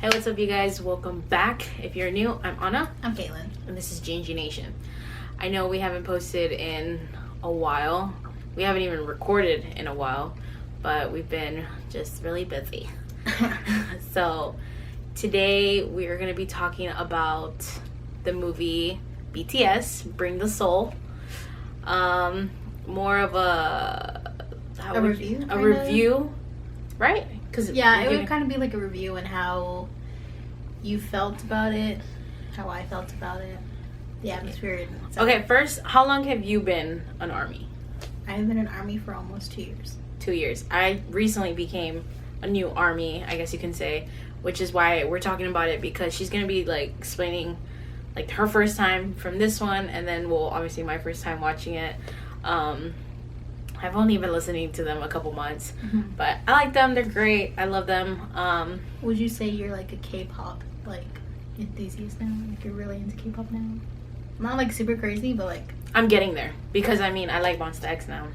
Hey, what's up, you guys? Welcome back. If you're new, I'm Anna. I'm Caitlin. And this is GNG Nation. I know we haven't posted in a while. We haven't even recorded in a while, but we've been just really busy. So, today we are going to be talking about the movie BTS, Bring the Soul. More of a review? A review, right? Yeah, it would kind of be like a review and how you felt about it, how I felt about it, the atmosphere. Okay, first, how long have you been an ARMY? I've been in ARMY for almost 2 years. 2 years. I recently became a new ARMY, I guess you can say, which is why we're talking about it, because she's going to be like explaining like her first time from this one, and then obviously my first time watching it. I've only been listening to them a couple months, but I like them. They're great. I love them. Would you say you're like a K-pop like enthusiast now? Like you're really into K-pop now? Not like super crazy, but like I'm getting there, because I like Monsta X now,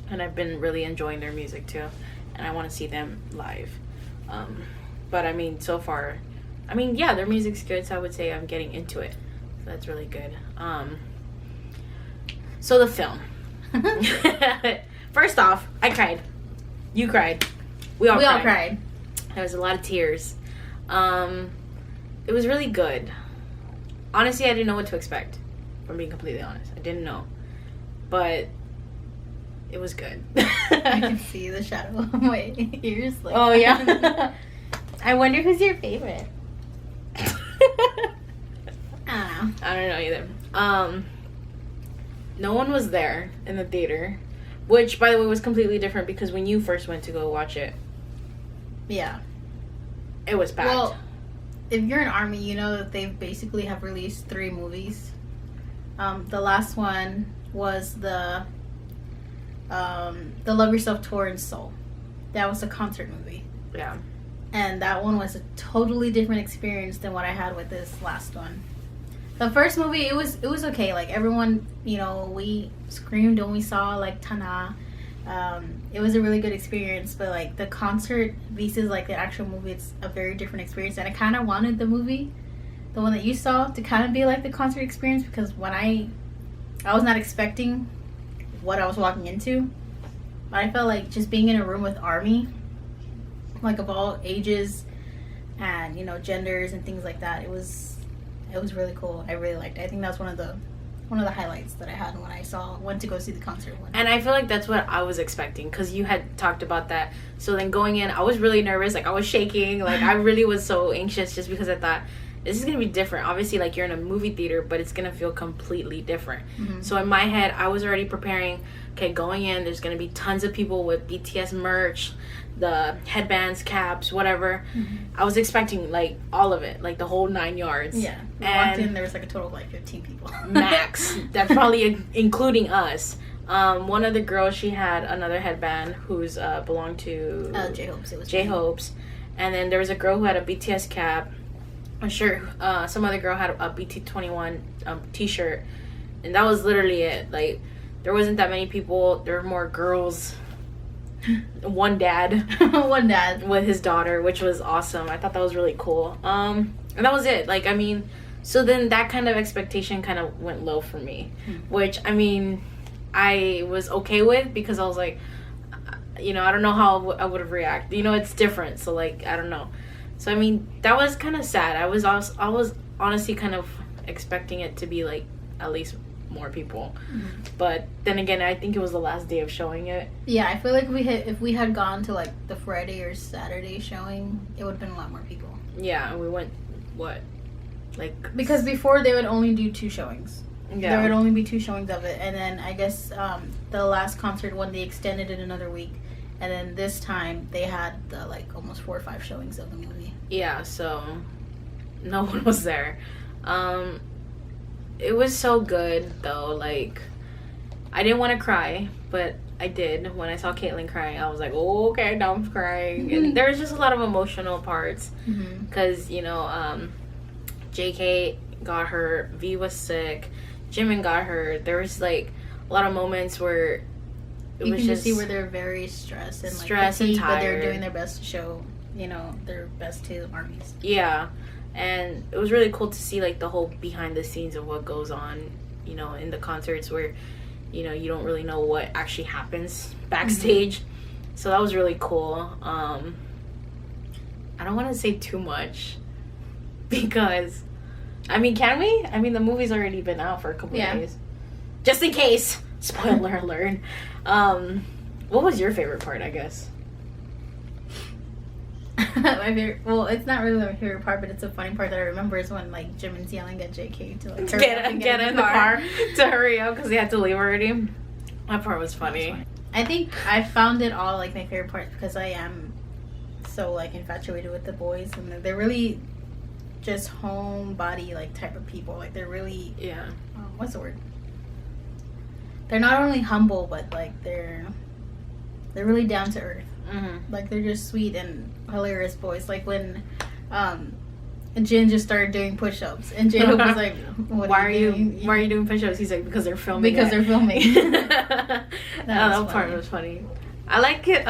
and I've been really enjoying their music too, and I want to see them live. But so far, yeah, their music's good, so I would say I'm getting into it. So that's really good. So the film. First off, I cried. You cried. We all cried. There was a lot of tears. It was really good. Honestly, I didn't know what to expect. If I'm being completely honest, I didn't know, but it was good. I can see the shadow of my ears. Like, oh yeah. I wonder who's your favorite. I don't know either. No one was there in the theater, which, by the way, was completely different, because when you first went to go watch it, yeah, it was packed. Well, if you're an ARMY, you know that they basically have released 3 movies. The last one was the Love Yourself tour in Seoul. That was a concert movie. Yeah. And that one was a totally different experience than what I had with this last one. The first movie, it was okay. Like, everyone, we screamed when we saw, like, Tana. It was a really good experience. But, like, the concert versus, like, the actual movie, it's a very different experience. And I kind of wanted the movie, the one that you saw, to kind of be like the concert experience. Because when I was not expecting what I was walking into. But I felt like just being in a room with ARMY, like, of all ages and, genders and things like that, it was really cool. I really liked it. I think that's one of the highlights that I had when I went to go see the concert one. And I feel like that's what I was expecting, because you had talked about that. So then going in, I was really nervous. Like, I was shaking. Like, I really was so anxious, just because I thought this is going to be different. Obviously, like, you're in a movie theater, but it's going to feel completely different. So in my head, I was already preparing, okay, going in, there's going to be tons of people with BTS merch, the headbands, caps, whatever. I was expecting, like, all of it, like the whole 9 yards. Yeah. We walked in, there was like a total of like 15 people. Max. That's probably including us. One of the girls, she had another headband who's belonged to J-Hope's. It was J-Hope's. And then there was a girl who had a BTS cap. I'm sure some other girl had a BT21 t-shirt. And that was literally it. Like, there wasn't that many people. There were more girls. One dad with his daughter, which was awesome. I thought that was really cool. And that was it. Like, so then that kind of expectation kind of went low for me, which I was okay with, because I was like, I don't know how I would have reacted. It's different, so like, I don't know. So that was kind of sad. I was honestly kind of expecting it to be like at least more people, but then again, I think it was the last day of showing it. Yeah, I feel like if we had gone to like the Friday or Saturday showing, it would have been a lot more people. Yeah, and we went because before they would only do 2 showings. Yeah, there would only be 2 showings of it, and then I guess the last concert one, they extended it another week, and then this time they had the like almost 4 or 5 showings of the movie. Yeah, so no one was there. It was so good, though. Like, I didn't want to cry, but I did. When I saw Caitlin crying, I was like, oh, okay, now I'm crying. And there was just a lot of emotional parts. Because, JK got hurt, V was sick, Jimin got hurt. There was, like, a lot of moments where you can just see where they're very stressed and, like, fatigued, and tired. But they're doing their best to show you know, their best two armies. Yeah, and it was really cool to see like the whole behind the scenes of what goes on, you know, in the concerts where, you know, you don't really know what actually happens backstage. So that was really cool. I don't want to say too much because, I mean, can we? I mean, the movie's already been out for a couple of days. Just in case. Spoiler alert. What was your favorite part, I guess? My favorite, well, it's not really my favorite part, but it's a funny part that I remember is when like Jimin's yelling at JK to like get in the car to hurry up because he had to leave already. That part was funny. I think I found it all like my favorite parts because I am so like infatuated with the boys, and they're really just homebody like type of people. Like they're really what's the word? They're not only humble, but like they're really down to earth. Like they're just sweet and hilarious boys. Like when Jin just started doing push-ups, and J-Hope was like, why are you doing push-ups? He's like, because they're filming. They're filming. that part was funny. I like it.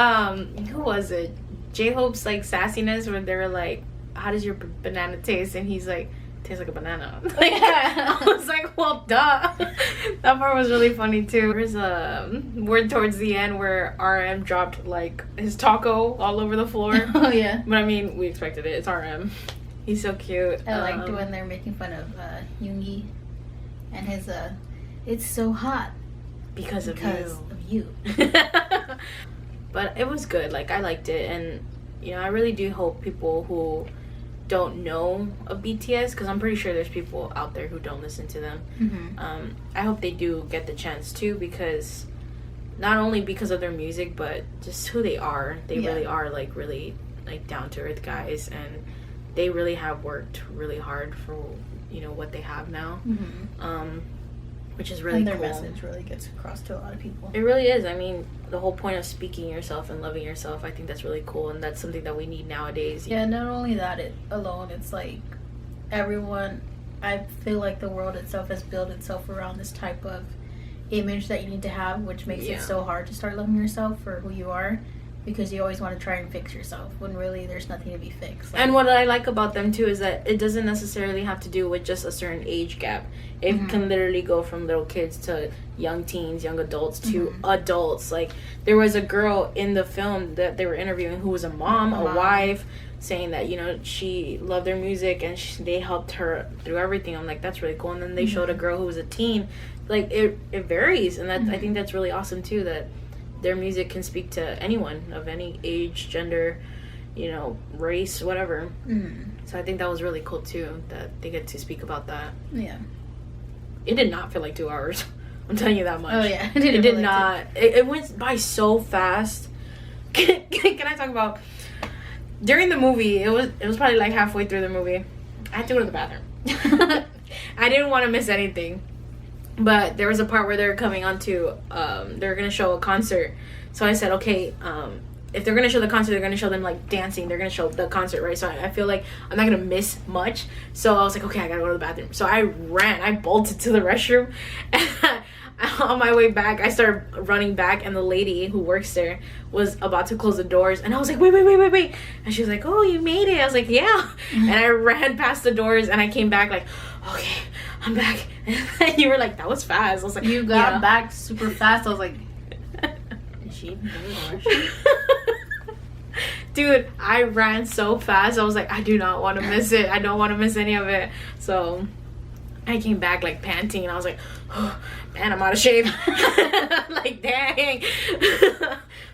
Who was it? J-Hope's like sassiness when they were like, how does your banana taste? And he's like, tastes like a banana. I was like, well, duh. That part was really funny too. There's a word towards the end where RM dropped like his taco all over the floor. Oh yeah. But I mean, we expected it. It's RM. He's so cute. I liked when they're making fun of Yoongi and his it's so hot because of you. But it was good. Like I liked it, and you know, I really do hope people who don't know of BTS, because I'm pretty sure there's people out there who don't listen to them. I hope they do get the chance too, because not only because of their music, but just who they are. They really are like really like down to earth guys, and they really have worked really hard for, you know, what they have now. Which is really cool. And their message really gets across to a lot of people. It really is. I mean, the whole point of speaking yourself and loving yourself, I think that's really cool, and that's something that we need nowadays. Yeah, not only that alone, it's like everyone, I feel like the world itself has built itself around this type of image that you need to have, which makes it so hard to start loving yourself for who you are, because you always want to try and fix yourself when really there's nothing to be fixed. Like, and what I like about them too is that it doesn't necessarily have to do with just a certain age gap. It can literally go from little kids to young teens, young adults to adults. Like there was a girl in the film that they were interviewing who was a mom, a wife, saying that, you know, she loved their music and they helped her through everything. I'm like, that's really cool. And then they showed a girl who was a teen. Like it varies, and that I think that's really awesome too, that their music can speak to anyone of any age, gender, you know, race, whatever. So I think that was really cool too, that they get to speak about that. Yeah. It did not feel like 2 hours. I'm telling you that much. Oh yeah, it did not. It went by so fast. Can I talk about during the movie? It was probably like halfway through the movie. I had to go to the bathroom. I didn't want to miss anything. But there was a part where they were coming onto, they were going to show a concert. So I said, okay, if they're going to show the concert, they're going to show them, like, dancing. They're going to show the concert, right? So I feel like I'm not going to miss much. So I was like, okay, I got to go to the bathroom. So I bolted to the restroom. And on my way back, I started running back. And the lady who works there was about to close the doors. And I was like, wait. And she was like, oh, you made it. I was like, yeah. And I ran past the doors. And I came back like, okay, I'm back. And you were like, that was fast. I was like, you got back super fast. I was like, is she even going to rush? Dude, I ran so fast. I was like, I do not want to miss it. I don't want to miss any of it. So I came back like panting, and I was like, oh, man, I'm out of shape. Like, dang.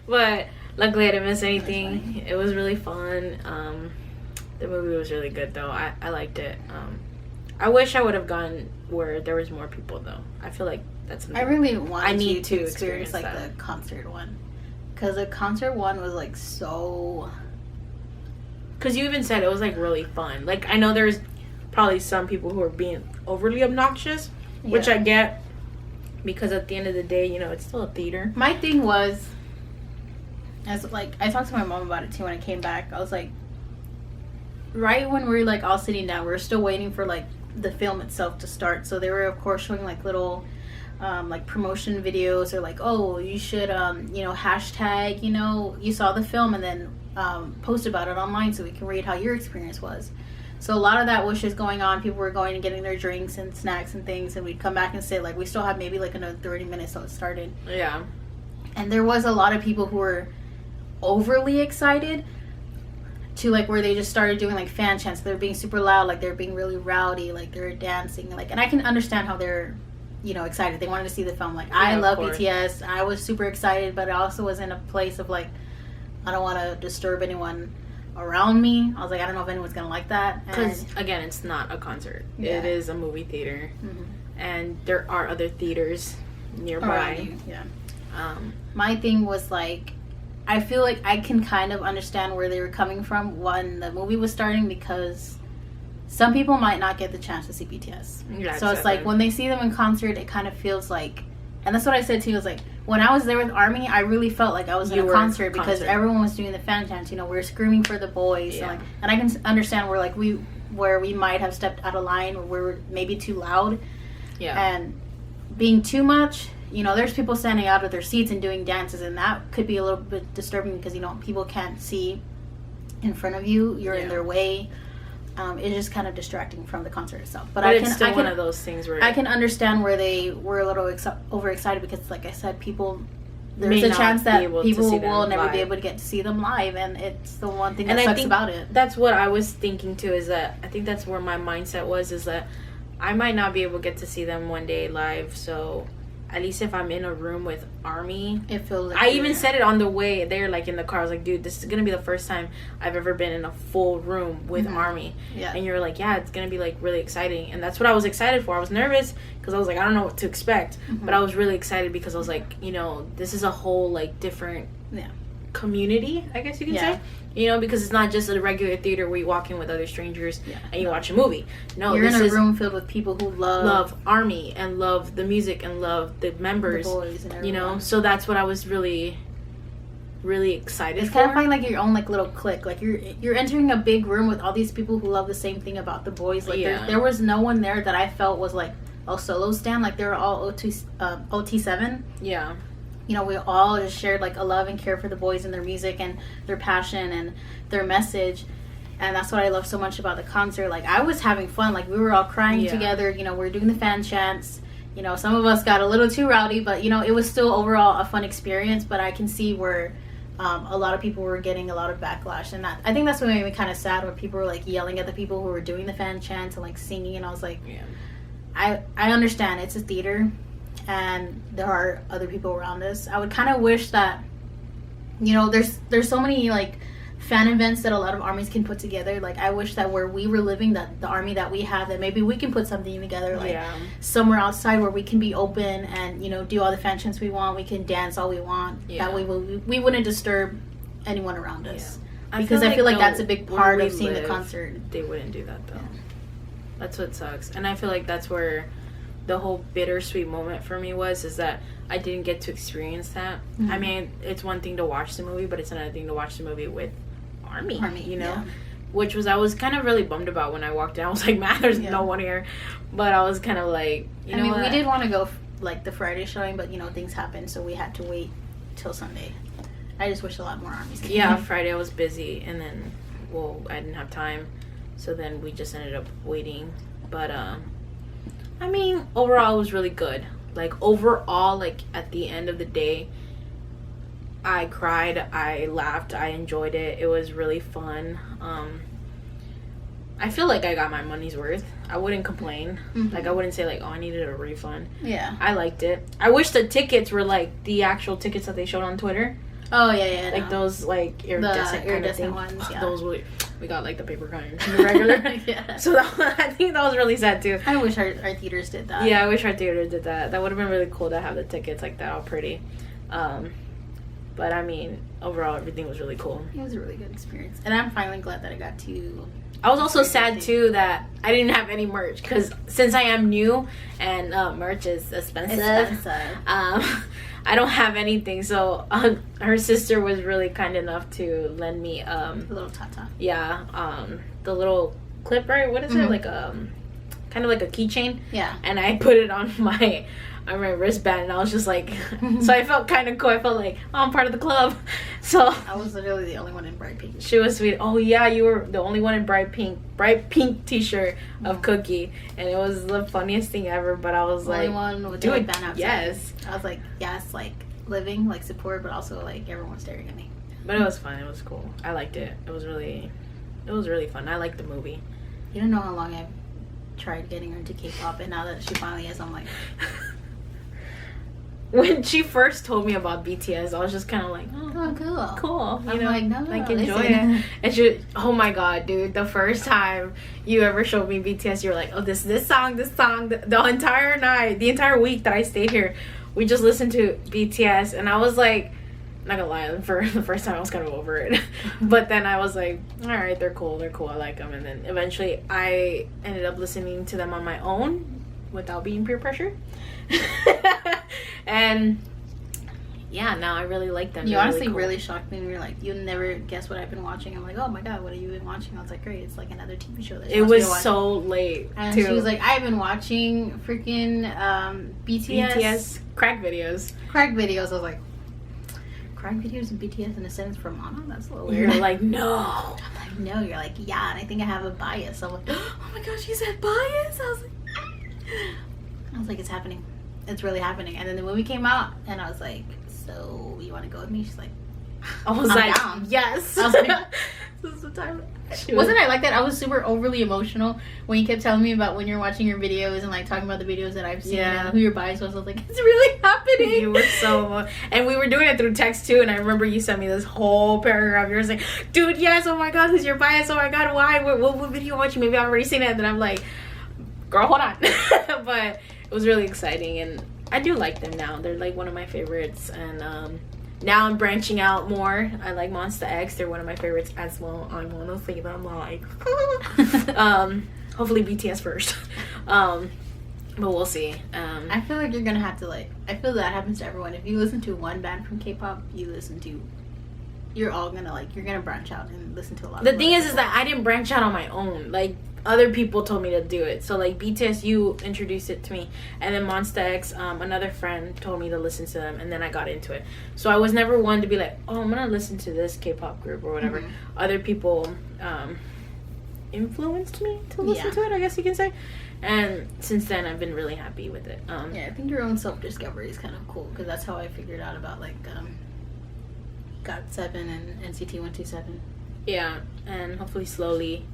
But luckily I didn't miss anything. It was really fun. The movie was really good though. I liked it. I wish I would have gone where there was more people though. I feel like that's something I really want I need to experience like that. the concert one, because the concert one was like so, because you even said it was like really fun. Like I know there's probably some people who are being overly obnoxious, which I get, because at the end of the day, you know, it's still a theater. My thing was, as like I talked to my mom about it too when I came back. I was like, right when we were like all sitting down, we were still waiting for like the film itself to start. So they were of course showing like little like promotion videos, or like, oh, you should hashtag, you saw the film, and then post about it online so we can read how your experience was. So a lot of that was just going on. People were going and getting their drinks and snacks and things, and we'd come back and say, like, we still have maybe like another 30 minutes till it started. Yeah. And there was a lot of people who were overly excited to, like, where they just started doing like fan chants. They're being super loud, like they're being really rowdy, like they're dancing, like, and I can understand how they're excited. They wanted to see the film. Like, I love BTS. I was super excited, but I also was in a place of like, I don't want to disturb anyone around me. I was like, I don't know if anyone's gonna like that, because again, it's not a concert. It is a movie theater. And there are other theaters nearby. My thing was like, I feel like I can kind of understand where they were coming from when the movie was starting, because some people might not get the chance to see BTS. Yeah, so it's like when they see them in concert, it kind of feels like, and that's what I said to you, was like, when I was there with ARMY, I really felt like I was in a concert, because everyone was doing the fan chants. We were screaming for the boys. Yeah. And I can understand where we might have stepped out of line, or we were maybe too loud. Yeah. And being too much, there's people standing out of their seats and doing dances, and that could be a little bit disturbing, because, people can't see in front of you. You're in their way. It's just kind of distracting from the concert itself. But it's still one of those things where I can understand where they were a little overexcited, because, like I said, there's a chance that people will never be able to get to see them live, and it's the one thing that sucks about it. That's what I was thinking too, is that I think that's where my mindset was, is that I might not be able to get to see them one day live, so at least if I'm in a room with ARMY, it feels like I even said it on the way there, like in the car. I was like, dude, this is gonna be the first time I've ever been in a full room with ARMY. Yeah. And you're like, yeah, it's gonna be like really exciting. And that's what I was excited for. I was nervous because I was like, I don't know what to expect. But I was really excited because I was like, this is a whole like different community, I guess you can say. Because it's not just a regular theater where you walk in with other strangers and you watch a movie. No, you're in a room filled with people who love ARMY and love the music and love the members, the boys and everyone. So that's what I was really, really excited. It's kind of finding like your own like little clique. Like you're entering a big room with all these people who love the same thing about the boys. Like there was no one there that I felt was like a solo stand. Like they were all OT7. Yeah. We all just shared like a love and care for the boys and their music and their passion and their message. And that's what I love so much about the concert. Like, I was having fun. Like, we were all crying together. We were doing the fan chants. Some of us got a little too rowdy, but, it was still overall a fun experience. But I can see where a lot of people were getting a lot of backlash. And I think that's what made me kind of sad, when people were, like, yelling at the people who were doing the fan chants and, like, singing. And I was like, I understand. It's a theater. And there are other people around us. I would kind of wish that, there's so many like fan events that a lot of armies can put together. Like, I wish that where we were living, that the ARMY that we have, that maybe we can put something together, like somewhere outside where we can be open and do all the fan chants we want. We can dance all we want. That way we wouldn't disturb anyone around us. Because I feel like that's a big part of seeing the concert. They wouldn't do that though. That's what sucks. And I feel like that's where the whole bittersweet moment for me is that I didn't get to experience that. I mean, it's one thing to watch the movie, but it's another thing to watch the movie with ARMY, which I was kind of really bummed about when I walked in. I was like, man, there's no one here. But I was kind of like, you know what? We did want to go like the Friday showing, but things happened, so we had to wait till Sunday. I just wish a lot more armies came. Yeah, Friday I was busy, and then I didn't have time, so then we just ended up waiting. But I mean, overall it was really good. Like, overall, like, at the end of the day, I cried, I laughed, I enjoyed it. It was really fun. I feel like I got my money's worth. I wouldn't complain. Like, I wouldn't say, like, oh, I needed a refund. Yeah. I liked it. I wish the tickets were, like, the actual tickets that they showed on Twitter. Oh, yeah. Like, those, like, iridescent ones, yeah. Those, we got, like, the paper kind, the regular. Yeah. So, I think that was really sad, too. I wish our theaters did that. Yeah, I wish our theater did that. That would have been really cool to have the tickets like that, all pretty. But, I mean, overall, everything was really cool. It was a really good experience. And I'm finally glad that I got to... I was also sad, too, that I didn't have any merch. Because since I am new and merch is expensive. I don't have anything. So, her sister was really kind enough to lend me... a little tata. Yeah. The little clip, right? What is it? Like, kind of like a keychain. Yeah. And I put it on my on my wristband, and I was just like, so I felt kind of cool. I felt like, oh, I'm part of the club. So I was literally the only one in bright pink. she was sweet. Oh yeah, you were the only one in bright pink t-shirt of Cookie, and it was the funniest thing ever. But I was only like, one with do the it, band outside. yes. I was like, yes, like living, like support, but also like everyone staring at me. But it was fun. It was cool. I liked it. It was really fun. I liked the movie. You don't know how long I've tried getting her into K-pop, and now that she finally is, I'm like. When she first told me about BTS, I was just kind of like, oh, cool. You I'm know, like, no, like listen. enjoy it. And she, oh my god, dude, the first time you ever showed me BTS, you were like, oh, this song. The entire night, the entire week that I stayed here, we just listened to BTS, and I was like, not gonna lie, for the first time I was kind of over it. But then I was like, all right, they're cool, I like them. And then eventually I ended up listening to them on my own without being peer pressured. And yeah, now I really like them. You They're honestly cool. really shocked me when you were like, you never guess what I've been watching. I'm like, oh my god, what have you been watching? I was like, great, it's like another TV show. It was so late and too. she was like, I've been watching freaking BTS crack videos. crack videos. I was like, crack videos and BTS in a sentence from Mama? That's a little weird. You're like, no. I'm like, no. You're like, yeah, and I think I have a bias. I'm like, oh my gosh, you said bias? I was like, it's happening. It's really happening. And then the movie came out, and I was like, so you want to go with me? She's like, I was I'm like, down. yes. I was like, this is the time. wasn't I like that? I was super overly emotional when you kept telling me about when you're watching your videos and like talking about the videos that I've seen and who your bias was. I was like, it's really happening. You were so, and we were doing it through text too. And I remember you sent me this whole paragraph. You were saying, dude, yes, oh my god, who's your bias? Oh my god, why? What video watching? Maybe I've already seen it. And then I'm like, girl, hold on. But it was really exciting, and I do like them now. They're like one of my favorites, and now I'm branching out more. I like Monsta X. They're one of my favorites as well. I wanna see them like hopefully BTS first. But we'll see. I feel like you're gonna have to like. I feel that happens to everyone. If you listen to one band from K-pop, you're all gonna like. You're gonna branch out and listen to a lot. The thing is that I didn't branch out on my own. Like, other people told me to do it. So like BTS, you introduced it to me, and then Monsta X, another friend told me to listen to them, and then I got into it. So I was never one to be like, oh, I'm gonna listen to this K-pop group or whatever. Mm-hmm. Other people influenced me to listen to it, I guess you can say. And since then, I've been really happy with it. Yeah, I think your own self-discovery is kind of cool, because that's how I figured out about like Guyssss and NCT 127. Yeah, and hopefully slowly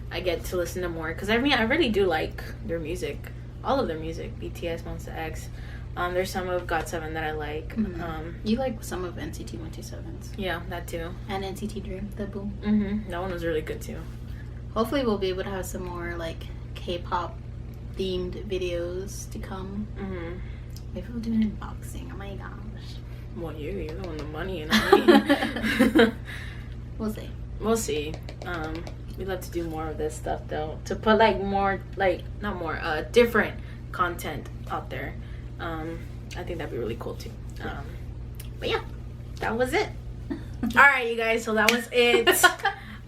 I get to listen to more, because I mean I really do like their music, all of their music. BTS, Monsta X. There's some of GOT7 that I like. Mm-hmm. You like some of NCT 127's? Yeah, that too. And NCT Dream, the Boom. Mm-hmm. That one was really good too. Hopefully we'll be able to have some more like K-pop themed videos to come. Mm-hmm. Maybe we'll do an unboxing. Oh my gosh. Well, you're the one with the money, and We'll see. We'll see. We'd love to do more of this stuff though, to put like more, like not more, different content out there. I think that'd be really cool too. But yeah, that was it. All right, you guys. So that was it.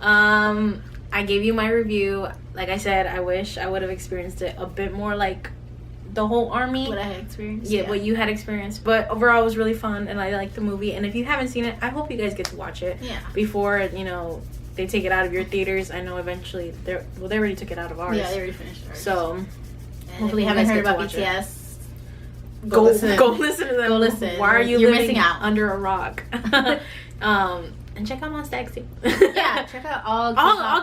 I gave you my review. Like I said, I wish I would have experienced it a bit more, like the whole army. What I had experienced. Yeah, what you had experienced. But overall, it was really fun, and I liked the movie. And if you haven't seen it, I hope you guys get to watch it. Yeah. Before, you know, they take it out of your theaters. I know eventually they already took it out of ours. Yeah, they already finished ours. So and hopefully if you haven't guys heard get to about watch BTS. Go listen to them. Go listen. Why are you You're living missing out under a rock? And check out Monsta X too. Yeah, check out all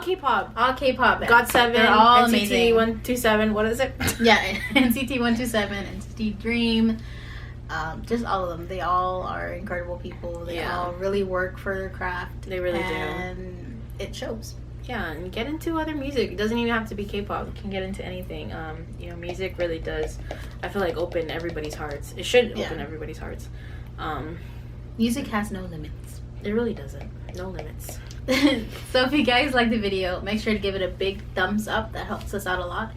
K-pop. All K-pop. GOT7, They're all NCT amazing. 127. What is it? Yeah, NCT 127, NCT Dream. Just all of them. They all are incredible people. They all really work for their craft. They really do. And it shows. Yeah, and get into other music. It doesn't even have to be K-pop. You can get into anything. You know, music really does, I feel like, open everybody's hearts. It should open everybody's hearts. Music has no limits. It really doesn't. No limits. So if you guys like the video, make sure to give it a big thumbs up. That helps us out a lot.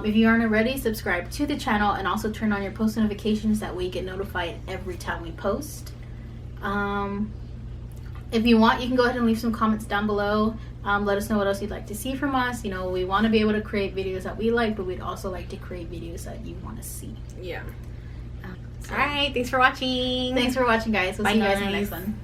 If you aren't already, subscribe to the channel and also turn on your post notifications. That way you get notified every time we post. If you want, you can go ahead and leave some comments down below. Let us know what else you'd like to see from us. You know, we want to be able to create videos that we like, but we'd also like to create videos that you want to see. Yeah. All right. Thanks for watching. Thanks for watching, guys. We'll Bye, see you guys in the guys. next one.